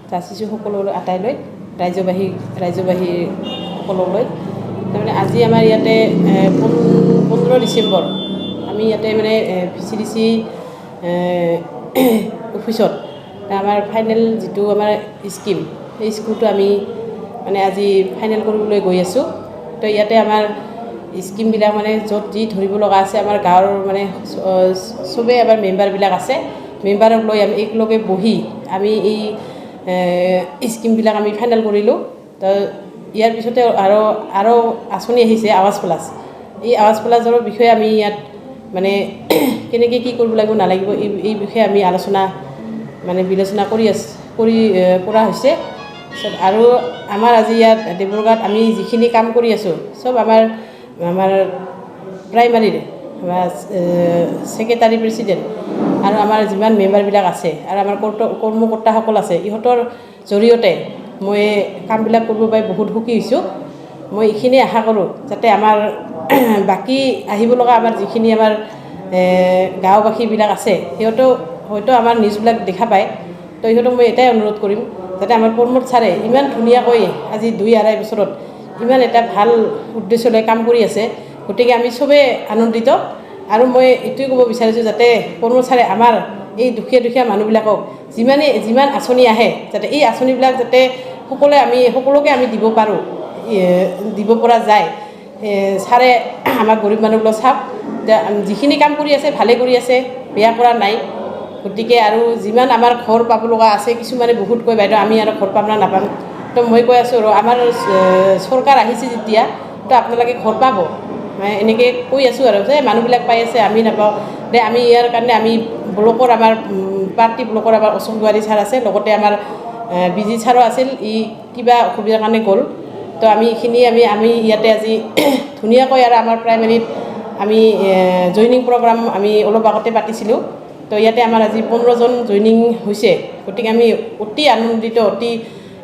যাচিছোঁ সকলোলৈ আটাইলৈ ৰাজ্যবাহী সকলোলৈ তাৰমানে আজি আমাৰ ইয়াতে 15 ডিচেম্বৰ আমি ইয়াতে মানে Vcdc অফিচত আমাৰ ফাইনেল যিটো আমাৰ স্কিম সেই স্কিমটো আমি মানে আজি ফাইনেল কৰিবলৈ গৈ আছোঁ তো ইয়াতে আমাৰ স্কিমবিলাক মানে য'ত যি ধৰিব লগা আছে আমাৰ গাঁৱৰ মানে চবেই আমাৰ মেম্বাৰবিলাক আছে মেম্বাৰক লৈ আমি একেলগে বহি আমি এই স্কিমবিলাক আমি ফাইনেল কৰিলোঁ তো ইয়াৰ পিছতে আৰু আঁচনি আহিছে আৱাজ প্লাছ এই আৱাজ প্লাছৰ বিষয়ে আমি ইয়াত মানে কেনেকৈ কি কৰিব লাগিব নালাগিব এই বিষয়ে আমি আলোচনা মানে বিবেচনা কৰা হৈছে আৰু আমাৰ আজি ইয়াত ডিব্ৰুগড়ত আমি যিখিনি কাম কৰি আছোঁ চব আমাৰ প্ৰাইমাৰীৰ ছেক্ৰেটাৰী প্ৰেছিডেণ্ট আৰু আমাৰ যিমান মেম্বাৰবিলাক আছে আৰু আমাৰ কৰ্মকৰ্তাসকল আছে ইহঁতৰ জৰিয়তে মই কামবিলাক কৰিব পাই বহুত সুখী হৈছোঁ মই এইখিনি আশা কৰোঁ যাতে আমাৰ বাকী আহিব লগা আমাৰ যিখিনি আমাৰ গাঁওবাসীবিলাক আছে সিহঁতেও হয়তো আমাৰ নিউজবিলাক দেখা পায় তো সিহঁতক মই এটাই অনুৰোধ কৰিম যাতে আমাৰ প্ৰমোদ ছাৰে ইমান ধুনীয়াকৈ আজি 2-2.5 বছৰত ইমান এটা ভাল উদ্দেশ্য লৈ কাম কৰি আছে গতিকে আমি চবেই আনন্দিত আৰু মই এইটোৱে ক'ব বিচাৰিছোঁ যাতে প্ৰমোদ ছাৰে আমাৰ এই দুখীয়া মানুহবিলাকক যিমান আঁচনি আহে যাতে এই আঁচনিবিলাক যাতে সকলোকে আমি দিব পৰা যায় ছাৰে আমাৰ গৰীব মানুহবিলাক চাওক যিখিনি কাম কৰি আছে ভালে কৰি আছে বেয়া কৰা নাই গতিকে আৰু যিমান আমাৰ ঘৰ পাব লগা আছে কিছুমানে বহুত কয় বাইদেউ আমি আৰু ঘৰ পাম না নাপাম তো মই কৈ আছোঁ আমাৰ চৰকাৰ আহিছে যেতিয়া তো আপোনালোকে ঘৰ পাব এনেকৈ কৈ আছোঁ আৰু যে মানুহবিলাক পাই আছে আমি নাপাওঁ দে আমি ইয়াৰ কাৰণে আমি ব্লকৰ আমাৰ পাৰ্টি ব্লকৰ আমাৰ অশোক দুৱাৰী ছাৰ আছে লগতে আমাৰ বিজি ছাৰো আছিল কিবা অসুবিধাৰ কাৰণে গ'ল তো আমি এইখিনি আমি ইয়াতে আজি ধুনীয়াকৈ আৰু আমাৰ প্ৰাইমাৰীত আমি জইনিং প্ৰগ্ৰাম আমি অলপ আগতে পাতিছিলোঁ তো ইয়াতে আমাৰ আজি 15জন জইনিং হৈছে গতিকে আমি অতি আনন্দিত অতি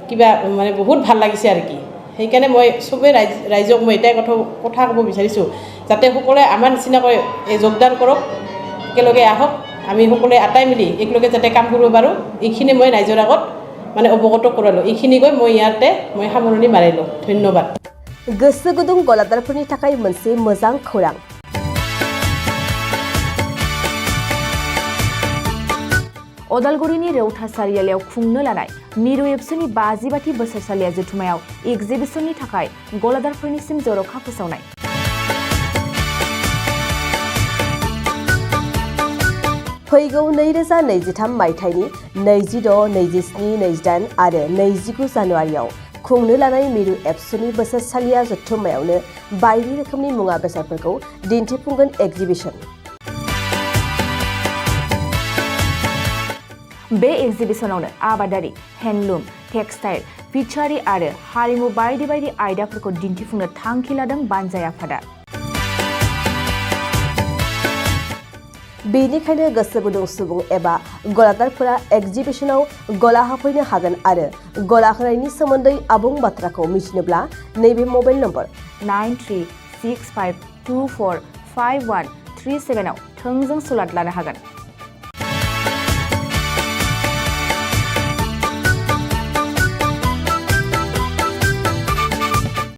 কিবা মানে বহুত ভাল লাগিছে আৰু কি সেইকাৰণে মই চবেই ৰাইজক মই এটাই কথা ক'ব বিচাৰিছোঁ যাতে সকলোৱে আমাৰ নিচিনাকৈ যোগদান কৰক একেলগে আহক আমি সকলোৱে আটাই মিলি একেলগে যাতে কাম কৰিব পাৰোঁ এইখিনি মই ৰাইজৰ আগত মানে অৱগত কৰালোঁ এইখিনি কৈ মই ইয়াতে সামৰণি মাৰিলোঁ ধন্যবাদ गोसो गुदुं गलादारफोरनि थाखाय मोनसे मोजां खौरां अदालगुरिनि रौता सारियालियाव खुंनो लानाय मिरु एबसुनि 50 बोसोरसालिया जथुमायाव एग्जिबिशननि थाखाय गलादारफोरनिसिम जर'खा फोसावनाय फैगौ 2023 मायथाइनि 26, 27, 28 आरो 29 जानुवारियाव खुंनो लानाय मिरु एबसुनि बोसोरसालिया जथुमायावनो बायदि रोखोमनि मुवा बेसादफोरखौ दिन्थिफुंगोन एग्जिबिशन बे एग्जिबिशनावनो आबादारि हेन्डलुम टेक्सटाइल फिचारि आरो हारिमु बायदि आयदाफोरखौ दिन्थिफुंनो थांखि लादों बानजाय आफादा बेनिखायनो गोसो गुदुं सुबुं एबा गलादारफोरा एग्जिबिशनाव गला हाफैनो हागोन आरो गला होनायनि सोमोन्दै आबुं बाथ्राखौ मिथिनोब्ला नैबे मबाइल नम्बर 9365245137 आव थोंजों सुलाद लानो हागोन